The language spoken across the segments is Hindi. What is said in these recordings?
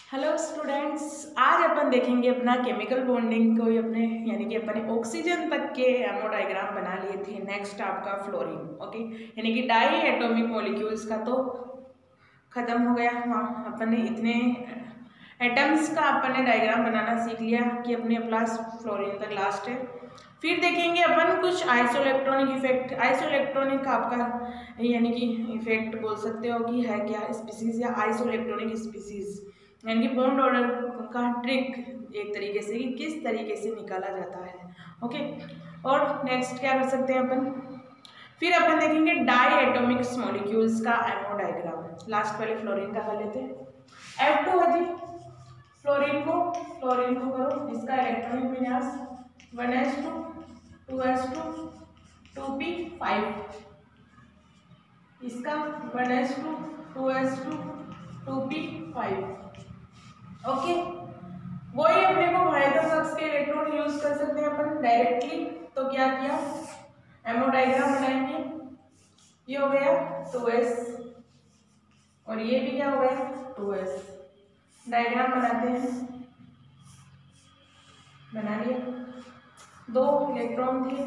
हेलो स्टूडेंट्स, आज अपन देखेंगे अपना केमिकल बॉन्डिंग को अपने यानी कि अपने ऑक्सीजन तक के एमओ डायग्राम बना लिए थे। नेक्स्ट आपका फ्लोरीन, ओके, यानी कि डाई एटॉमिक मॉलिक्यूल्स का तो खत्म हो गया। हाँ, अपन ने इतने एटम्स का अपन ने डायग्राम बनाना सीख लिया कि अपने प्लस फ्लोरीन तक लास्ट है। फिर देखेंगे अपन कुछ आइसोइलेक्ट्रॉनिक इफेक्ट। आइसोइलेक्ट्रॉनिक आपका यानी कि इफेक्ट बोल सकते हो कि है क्या, स्पीसीज या आइसोइलेक्ट्रॉनिक स्पीसीज, यानी कि बॉन्ड ऑर्डर का ट्रिक एक तरीके से कि किस तरीके से निकाला जाता है। ओके, और नेक्स्ट क्या कर सकते हैं अपन, फिर अपन देखेंगे डाई एटॉमिक मॉलिक्यूल्स का एमओ डायग्राम। लास्ट पहले फ्लोरीन का कर लेते हैं। F2 है जी, फ्लोरीन को करो, इसका इलेक्ट्रॉनिक विन्यास 1s2 2s2 2p5, इसका 1s2 2s2 2p5। ओके, वही अपने को हाइड्रोजन के इलेक्ट्रॉन यूज कर सकते हैं अपन डायरेक्टली। तो क्या किया, एमओ डायग्राम बनाएंगे। ये हो गया 2s और ये भी क्या हो गया 2s। डायग्राम बनाते हैं, बना लिया। 2 इलेक्ट्रॉन थे,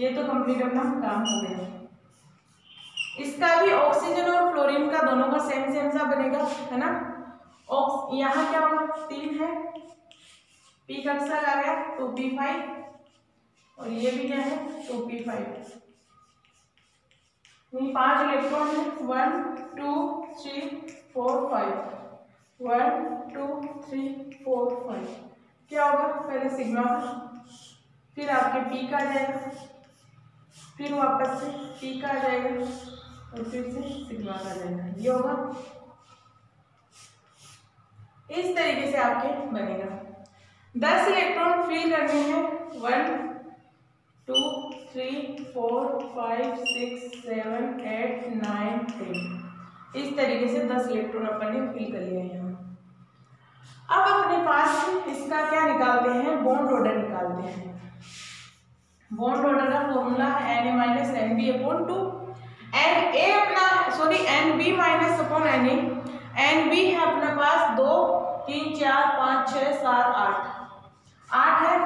ये तो कंप्लीट अपना काम हो गया। इसका भी ऑक्सीजन और फ्लोरीन का दोनों का सेम सा बनेगा, है ना। यहाँ क्या होगा, 3 है, पी का अक्सर आ गया 2p5 और ये भी क्या है 2p5। 5 इलेक्ट्रॉन है, 1 2 3 4 5, 1 2 3 4 5। क्या होगा, पहले सिग्मा, फिर आपके पी का आ जाएगा, फिर वापस से पी का आ जाएगा और फिर से सिग्मा का आ जाएगा। ये होगा, इस तरीके से आपके बनेगा। 10 इलेक्ट्रॉन फिल करने हैं, 1 2 3 4 5 6 7 8 9 10। इस तरीके से 10 इलेक्ट्रॉन अपन ने फिल कर लिया है यहाँ। अब अपने पास इसका क्या निकालते हैं, बॉन्ड ऑर्डर निकालते हैं। बॉन्ड ऑर्डर का फॉर्मूला है Na-NB/2। Na अपना NB -Na, NB है अपने पास 2 3 4 5 6 7 8 है।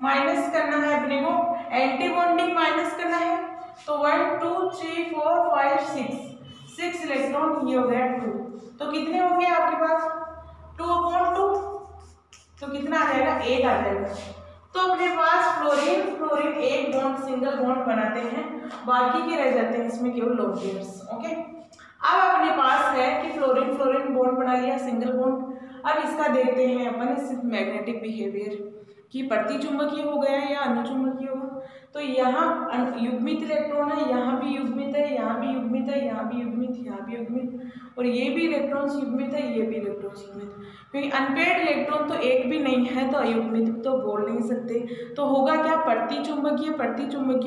माइनस करना है अपने को, एंटी बॉन्डिंग माइनस करना है। तो 1 2 3 4 5 6 इलेक्ट्रॉन, ये हो गया 2। तो कितने हो गए आपके पास 2/2, तो कितना आ जाएगा 1 आ जाएगा। तो अपने पास फ्लोरीन एक बॉन्ड सिंगल बॉन्ड बनाते हैं, बाकी के रह जाते हैं इसमें केवल लोन पेयर्स। ओके, अब अपने पास है कि फ्लोरीन बॉन्ड बना लिया सिंगल बॉन्ड। अब इसका देखते हैं अपन इस मैग्नेटिक बिहेवियर कि प्रतिचुंबकीय हो गया या अनुचुंबकीय होगा। तो यहाँ युग्मित इलेक्ट्रॉन है, यहाँ भी युग्मित है, यहाँ भी युग्मित है, यहाँ भी युग्मित, यहाँ भी युग्मित, और ये भी इलेक्ट्रॉन्स युग्मित है, ये भी इलेक्ट्रॉन्स युग्मित। क्योंकि अनपेयर्ड इलेक्ट्रॉन तो एक भी नहीं है, तो अयुग्मित तो बोल नहीं सकते। तो होगा क्या, प्रतिचुंबकीय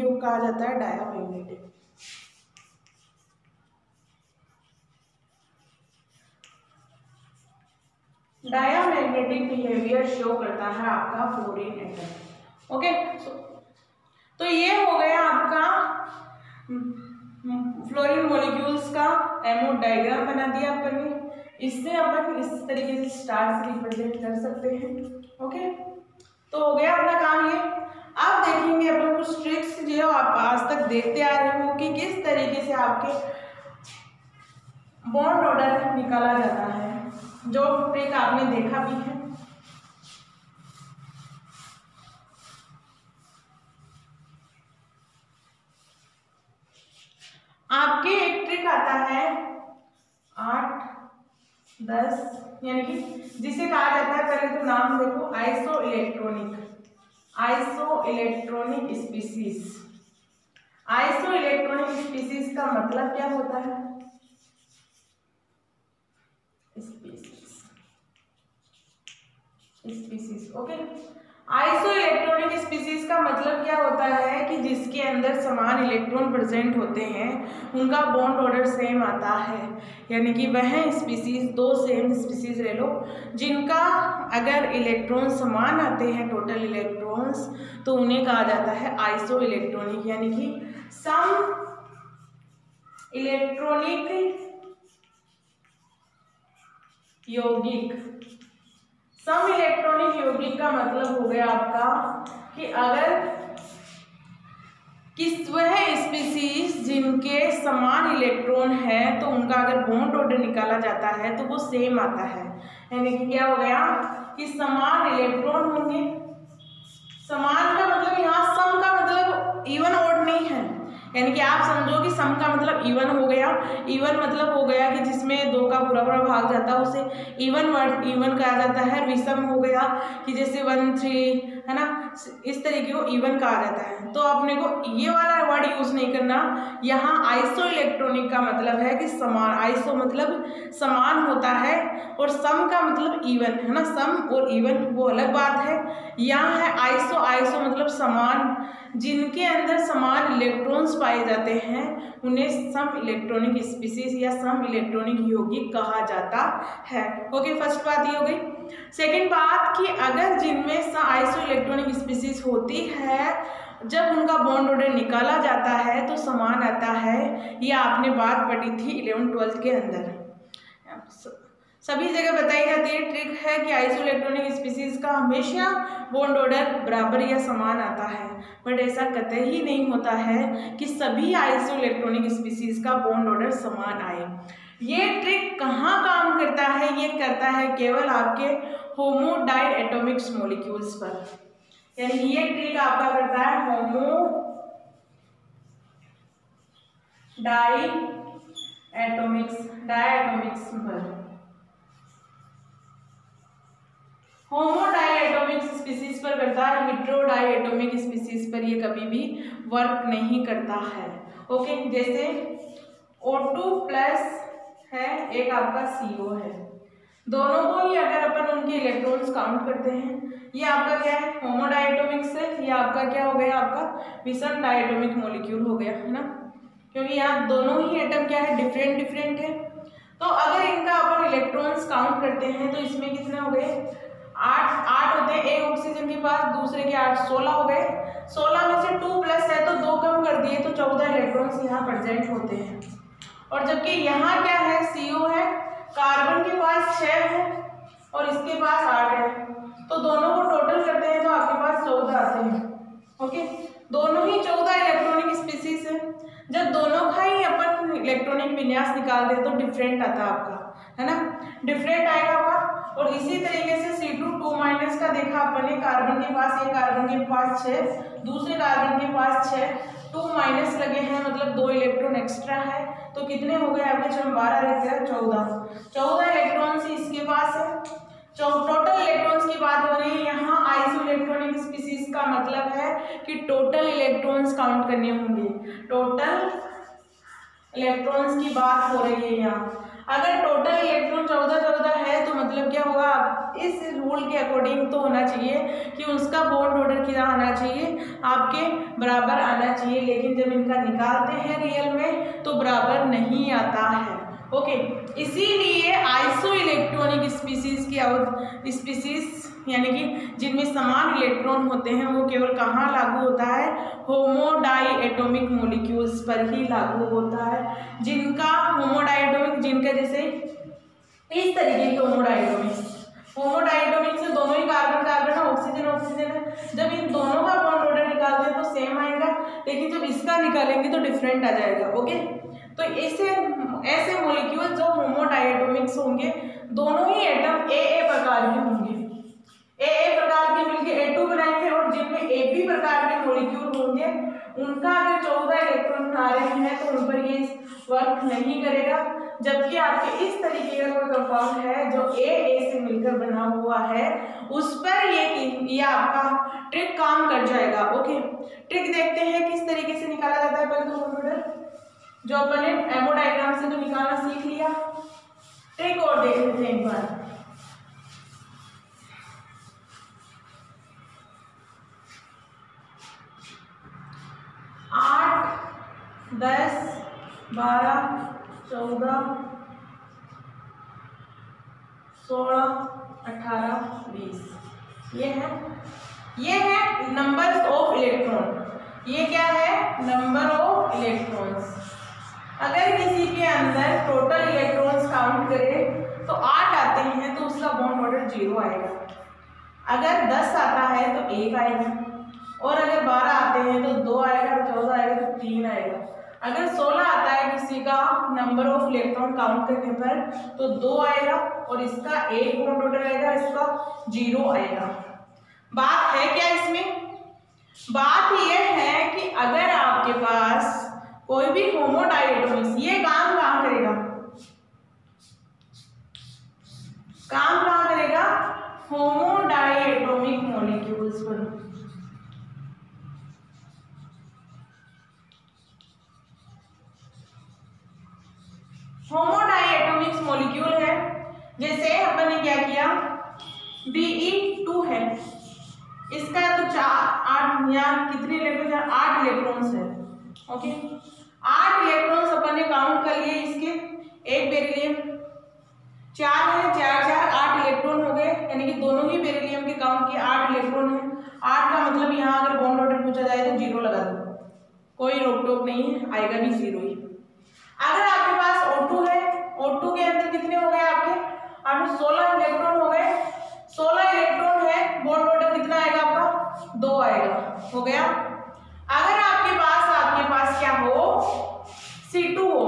को कहा जाता है डायामैग्नेटिक। डायामैग्नेटिक बिहेवियर शो करता है आपका फ्लोरीन एटम। ओके, तो ये हो गया आपका फ्लोरीन मॉलिक्यूल्स का एमओ डायग्राम बना दिया अपन ने। इससे अपन इस तरीके से स्टार से रिप्रेजेंट कर सकते हैं। ओके, तो हो गया अपना काम ये। अब देखेंगे अपन कुछ ट्रिक्स जो आप आज तक देखते आ रहे हो कि किस तरीके से आपके बॉन्ड ऑर्डर निकाला जाता है, जो ट्रिक आपने देखा भी है। आपके एक ट्रिक आता है 8 10, यानी कि जिसे कहा जाता है, पहले तो नाम देखो, आइसोइलेक्ट्रॉनिक स्पीसीज। आइसोइलेक्ट्रॉनिक स्पीसीज का मतलब क्या होता है, स्पीसीज। ओके, आइसोइलेक्ट्रॉनिक स्पीसीज का मतलब क्या होता है कि जिसके अंदर समान इलेक्ट्रॉन प्रेजेंट होते हैं, उनका बॉन्ड ऑर्डर सेम आता है। यानी कि वह स्पीसीज, 2 सेम स्पीसीज ले लो जिनका अगर इलेक्ट्रॉन समान आते हैं, टोटल इलेक्ट्रॉन्स, तो उन्हें कहा जाता है आइसोइलेक्ट्रॉनिक। यानी कि सम इलेक्ट्रॉनिक यौगिक। सम इलेक्ट्रॉनिक यौगिक का मतलब हो गया आपका कि अगर वह स्पीसीज जिनके समान इलेक्ट्रॉन है तो उनका अगर बॉन्ड ऑर्डर निकाला जाता है तो वो सेम आता है। यानी कि क्या हो गया कि समान इलेक्ट्रॉन होंगे। समान का मतलब यहाँ सम का मतलब इवन ऑड नहीं है, यानी कि आप समझो कि सम का मतलब इवन हो गया। इवन मतलब हो गया कि जिसमें 2 का पूरा भाग जाता है उसे इवन वर्ड इवन कहा जाता है। विषम हो गया कि जैसे 1 3 है ना, इस तरीके को इवन कहा जाता है। तो अपने को ये वाला वर्ड यूज नहीं करना। यहाँ आइसो इलेक्ट्रॉनिक का मतलब है कि समान। आइसो मतलब समान होता है और सम का मतलब इवन है ना। सम और इवन वो अलग बात है। यहाँ है आइसो। आइसो मतलब समान, जिनके अंदर समान इलेक्ट्रॉन्स पाए जाते हैं उन्हें सम इलेक्ट्रॉनिक स्पीसीज या सम इलेक्ट्रॉनिक यौगिक कहा जाता है। ओके, फर्स्ट बात ये हो गई। सेकंड बात कि अगर जिनमें आइसो इलेक्ट्रॉनिक स्पीसीज होती है, जब उनका बॉन्ड ऑर्डर निकाला जाता है तो समान आता है। ये आपने बात पढ़ी थी 11th-12th के अंदर। सभी जगह बताई जाती है, ट्रिक है कि आइसो इलेक्ट्रॉनिक स्पीसीज का हमेशा बॉन्ड ऑर्डर बराबर या समान आता है, बट ऐसा कतई ही नहीं होता है कि सभी आइसो इलेक्ट्रॉनिक स्पीसीज का बॉन्ड ऑर्डर समान आए। ये ट्रिक कहाँ काम करता है? ये करता है केवल आपके होमो डाई एटॉमिक्स मॉलिक्यूल्स पर। यानी ये ट्रिक आपका करता है होमो डाई एटॉमिक्स पर। होमो डायटोमिक स्पीसीज पर करता है, हेटेरो डायटोमिक स्पीसीज पर ये कभी भी वर्क नहीं करता है। ओके, जैसे O2+ है, एक आपका CO है, दोनों को ही अगर अपन उनके इलेक्ट्रॉन्स काउंट करते हैं, ये आपका क्या है होमो डायटोमिक से, ये आपका क्या हो गया आपका विषम डायटोमिक मॉलिक्यूल हो गया है ना, क्योंकि यहाँ दोनों ही एटम क्या है डिफरेंट है। तो अगर इनका अपन इलेक्ट्रॉन्स काउंट करते हैं तो इसमें कितने हो गए 8 होते हैं। एक ऑक्सीजन के पास, दूसरे के 8 16 हो गए। 16 में से 2+ है तो 2 कम कर दिए तो 14 इलेक्ट्रॉन्स यहाँ प्रेजेंट होते हैं। और जबकि यहाँ क्या है CO है, कार्बन के पास 6 है और इसके पास 8 है, तो दोनों को टोटल करते हैं तो आपके पास 14 आते हैं। ओके, दोनों ही 14 इलेक्ट्रॉनिक स्पीसीज है। जब दोनों का ही अपन इलेक्ट्रॉनिक विन्यास निकाल दे तो डिफरेंट आता है आपका, है ना, डिफरेंट आएगा आपका। और इसी तरीके से C2 का देखा अपन ने, कार्बन के पास, ये कार्बन के पास 6, दूसरे कार्बन के पास 6, 2- लगे हैं मतलब 2 इलेक्ट्रॉन एक्स्ट्रा है, तो कितने हो गए आपके, जब 12 रहते हैं 14 इलेक्ट्रॉन्स इसके पास है। टोटल इलेक्ट्रॉन्स की बात हो रही है यहाँ। आइसो इलेक्ट्रॉनिक स्पीसीज का मतलब है कि टोटल इलेक्ट्रॉन्स काउंट करने होंगे। टोटल इलेक्ट्रॉन्स की बात हो रही है यहाँ। अगर टोटल इलेक्ट्रॉन 14 है तो मतलब क्या होगा, इस रूल के अकॉर्डिंग तो होना चाहिए कि उसका बॉन्ड ऑर्डर क्या आना चाहिए, आपके बराबर आना चाहिए। लेकिन जब इनका निकालते हैं रियल में तो बराबर नहीं आता है। ओके, इसीलिए आइसो इलेक्ट्रॉनिक स्पीसीज की स्पीसीज यानी कि जिनमें समान इलेक्ट्रॉन होते हैं वो केवल कहाँ लागू होता है, होमो डाई एटॉमिक मॉलिक्यूल्स पर ही लागू होता है। जिनका होमो डायटोमिक, जिनका जैसे इस तरीके के होमो डायटोमिक से दोनों ही कार्बन है, ऑक्सीजन है। जब इन दोनों का बॉन्ड ऑर्डर निकालते हैं तो सेम आएगा, लेकिन जब इसका निकालेंगे तो डिफरेंट आ जाएगा। ओके, तो ऐसे मॉलिक्यूल जो होमो डायटोमिक्स होंगे, दोनों ही एटम ए प्रकार के होंगे, ए प्रकार के मिलकर A2 बनाएंगे। और जिनमें AB प्रकार के मॉलिक्यूल होंगे उनका अगर 14 इलेक्ट्रॉन आ रहे हैं तो उन पर ये वर्क नहीं करेगा। जबकि आपके इस तरीके का कोई कंपाउंड है जो A से मिलकर बना हुआ है, उस पर ये आपका ट्रिक काम कर जाएगा। ओके, ट्रिक देखते हैं किस तरीके से निकाला जाता है। पहले तो कंप्यूटर जो अपन ने एमओ डायग्राम से तो निकालना सीख लिया, ट्रिक और देख लेते हैं एक बार। आठ 10 12 14 16 18 20 ये है नंबर ऑफ इलेक्ट्रॉन। ये क्या है, नंबर ऑफ इलेक्ट्रॉन्स। अगर किसी के अंदर टोटल इलेक्ट्रॉन्स काउंट करें तो 8 आते हैं बॉन्ड ऑर्डर 0 आएगा। अगर 10 आता है तो 1 आएगा, और अगर 12 आते हैं तो 2 आएगा, 14 आएगा तो 3 आएगा। अगर 16 आता है किसी का नंबर ऑफ इलेक्ट्रॉन काउंट करने पर तो 2 आएगा, और इसका 1 बॉन्ड ऑर्डर आएगा, इसका 0 आएगा। बात है क्या इसमें? बात यह है कि अगर आपके पास कोई भी होमोडाइएटोमिक्स, ये काम कहाँ करेगा? काम कहाँ करेगा? होमोडाइएटोमिक मॉलिक्यूल्स पर। होमोडाइएटोमिक्स मॉलिक्यूल है, जैसे अपन ने क्या किया, Be2 है, इसका तो 8 या कितने इलेक्ट्रॉन? 8 इलेक्ट्रॉन्स है। ओके, 8 इलेक्ट्रॉन्स अपन ने काउंट कर लिए इसके, एक बेरिलियम 4 है, 4 4 8 इलेक्ट्रॉन हो गए, यानी कि दोनों ही बेरिलियम के काउंट किए 8 इलेक्ट्रॉन है। 8 का मतलब यहाँ अगर बॉन्ड ऑर्डर पूछा जाए तो 0 लगा दो, कोई रोक टोक नहीं है, आएगा भी 0 ही। अगर आपके पास O2 है, O2 के अंदर कितने हो गए आपके? 16 इलेक्ट्रॉन हो गए, 16 इलेक्ट्रॉन है, बॉन्ड ऑर्डर कितना आएगा आपका? 2 आएगा, हो गया। अगर आपके पास क्या हो, C2 हो,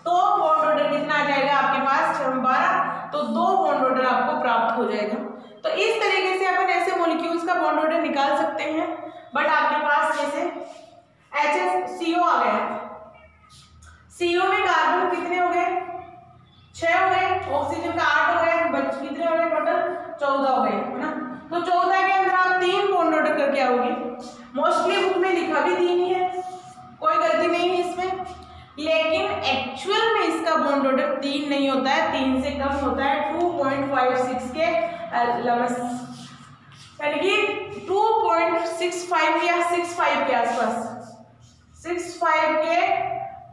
तो बॉन्ड ऑर्डर कितना आ जाएगा आपके पास? 12, तो 2 बॉन्ड ऑर्डर आपको प्राप्त हो जाएगा। तो इस तरीके से अपन ऐसे मॉलिक्यूल्स का बॉन्ड ऑर्डर निकाल सकते हैं। बट आपके पास जैसे HCO आ गया, CO में कार्बन कितने हो गए? 6 हो गए, ऑक्सीजन का 8 हो गए, बच कितने हो गए? टोटल 14 हो गए, है ना। तो 14 के अंदर आप 3 बॉन्ड ऑर्डर करके आओगे। मोस्टली बुक में लिखा भी 3 ही है, कोई गलती नहीं है इसमें, लेकिन एक्चुअल में इसका बॉन्ड ऑर्डर 3 नहीं होता है, 3 से कम होता है। 2.56 के यानी कि 2.65 या 65 के आसपास, 65 के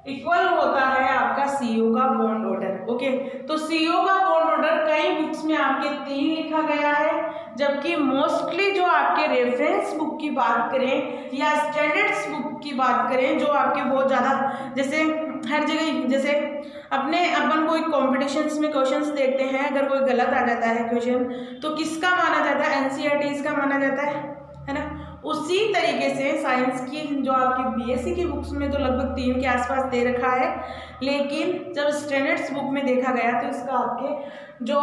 इक्वल होता है आपका CO का बॉन्ड ऑर्डर। ओके, तो CO का बॉन्ड ऑर्डर कई बुक्स में आपके 3 लिखा गया है, जबकि मोस्टली जो आपके रेफरेंस बुक की बात करें या स्टैंडर्ड्स बुक की बात करें, जो आपके बहुत ज़्यादा, जैसे हर जगह, जैसे अपन कोई कॉम्पिटिशन्स में क्वेश्चंस देखते हैं, अगर कोई गलत आ जाता है क्वेश्चन तो किसका माना जाता है? NCERT का माना जाता है ना। उसी तरीके से साइंस की जो आपकी BSc की बुक्स में तो लगभग 3 के आसपास दे रखा है, लेकिन जब स्टैंडर्ड्स बुक में देखा गया तो इसका आपके जो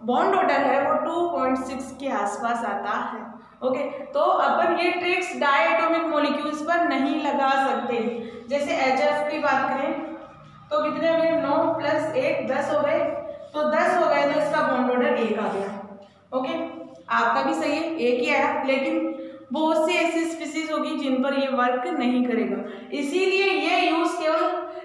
बॉन्ड ऑर्डर है वो 2.6 के आसपास आता है। ओके, तो अपन ये ट्रिक्स डायटोमिक मॉलिक्यूल्स पर नहीं लगा सकते। जैसे HF की बात करें तो कितने हो गए? 9 + 1 10 हो गए, तो 10 हो गए तो इसका बॉन्ड ऑर्डर 1 आ गया। ओके, आपका भी सही है, 1 ही आया, लेकिन बहुत सी ऐसी स्पीसीज होगी जिन पर ये वर्क नहीं करेगा, इसीलिए ये यूज केवल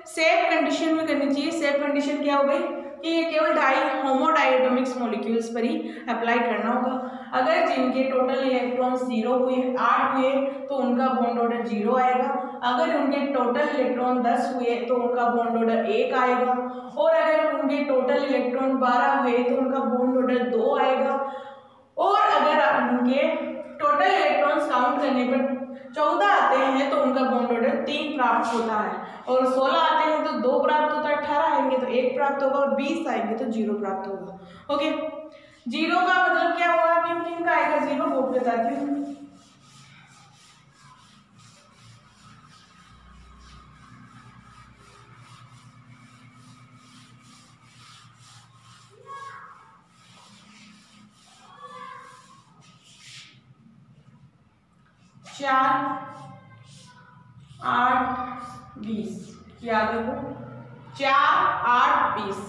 सेफ कंडीशन में करनी चाहिए। सेफ कंडीशन क्या हो गई कि ये केवल होमोडाइएटोमिक्स मॉलिक्यूल्स पर ही अप्लाई करना होगा। अगर जिनके टोटल इलेक्ट्रॉन्स 0 हुए, 8 हुए, तो उनका बॉन्ड ऑर्डर 0 आएगा। अगर उनके टोटल इलेक्ट्रॉन 10 हुए तो उनका बॉन्ड ऑर्डर 1 आएगा, और अगर उनके टोटल इलेक्ट्रॉन 12 हुए तो उनका बॉन्ड ऑर्डर 2 आएगा, और अगर उनके टोटल इलेक्ट्रॉन्स काउंट करने पर 14 आते हैं तो उनका बॉन्ड ऑर्डर 3 प्राप्त होता है, और 16 आते हैं तो 2 प्राप्त होता है, 18 आएंगे तो 1 प्राप्त होगा, और 20 आएंगे तो 0 प्राप्त होगा। ओके, 0 का मतलब क्या हुआ? किन का आएगा 0? वो बताती हूँ। चार 8 20 याद रखो, 4 8 20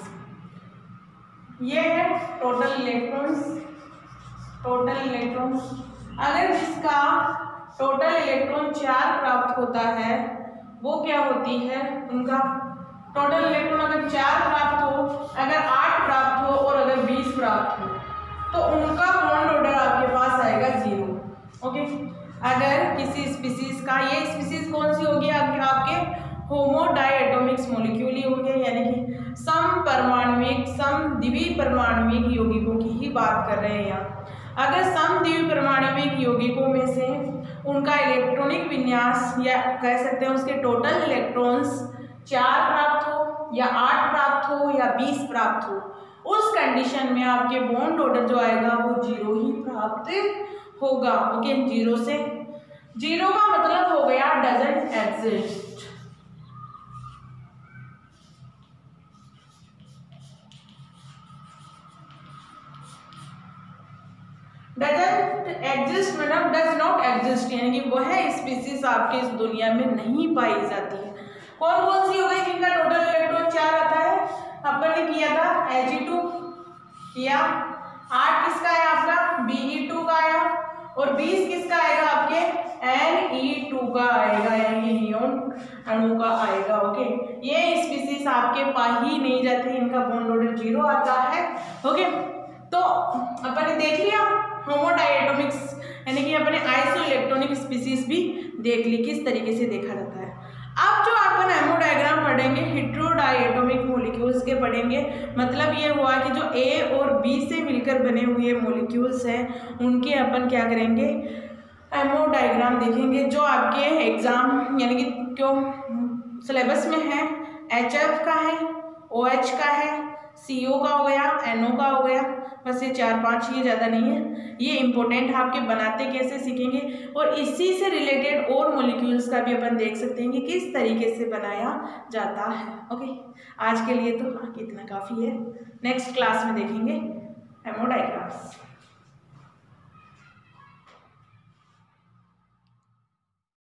ये है टोटल इलेक्ट्रॉन्स। टोटल इलेक्ट्रॉन्स अगर जिसका टोटल इलेक्ट्रॉन 4 प्राप्त होता है वो क्या होती है? उनका टोटल इलेक्ट्रॉन अगर 4 प्राप्त हो, अगर 8 प्राप्त हो और अगर 20 प्राप्त हो तो उनका बॉन्ड ऑर्डर आपके पास आएगा 0। ओके, अगर किसी स्पीसीज का, ये स्पीसीज कौन सी होगी? आपके होमोडाइएटोमिक्स मॉलिक्यूल ही होंगे, यानी कि समपरमाणविक समद्विपरमाणविक यौगिकों की ही बात कर रहे हैं यहाँ। अगर समद्विपरमाणविक यौगिकों में से उनका इलेक्ट्रॉनिक विन्यास, या कह सकते हैं उसके टोटल इलेक्ट्रॉन्स 4 प्राप्त हो या 8 प्राप्त हो या 20 प्राप्त हो, उस कंडीशन में आपके बॉन्ड ऑर्डर जो आएगा वो 0 ही प्राप्त होगा। ओके, 0 से 0 का मतलब हो गया डजंट एग्जिस्ट। डजंट एग्जिस्ट मतलब डज नॉट एग्जिस्ट, यानी कि वह स्पीसीज आपके इस दुनिया में नहीं पाई जाती है। कौन कौन सी हो गई जिनका टोटल इलेक्ट्रॉन 4 आता है? अपन ने किया था Ag2 किया, 8 किसका है आपका? Be2 का आया, और 20 किसका आएगा आपके? Ne2 का आएगा, यानी नियोन अणु का आएगा। ओके, ये स्पीसीज आपके पाई नहीं जाती, इनका बॉन्ड ऑर्डर 0 आता है। ओके, तो अपन ने देख लिया होमोडायटोमिक्स, यानी कि अपने आइसो इलेक्ट्रॉनिक स्पीसीज भी देख ली किस तरीके से देखा जाता है। अब जो अपन हेमोडायग्राम पढ़ेंगे हेट्रोडायटोमिक मॉलिक्यूल्स के पढ़ेंगे, मतलब ये हुआ कि जो ए और बी से मिलकर बने हुए मॉलिक्यूल्स हैं उनके अपन क्या करेंगे, हेमोडायग्राम देखेंगे। जो आपके एग्जाम यानी कि जो सिलेबस में है HF का है, OH का है, CO का हो गया, NO का हो गया, बस ये 4-5 ये ज़्यादा नहीं है। ये इंपॉर्टेंट आपके बनाते कैसे सीखेंगे, और इसी से रिलेटेड और मॉलिक्यूल्स का भी अपन देख सकते हैं कि किस तरीके से बनाया जाता है। ओके, आज के लिए तो इतना काफ़ी है, नेक्स्ट क्लास में देखेंगे हेमोडायग्राम्स।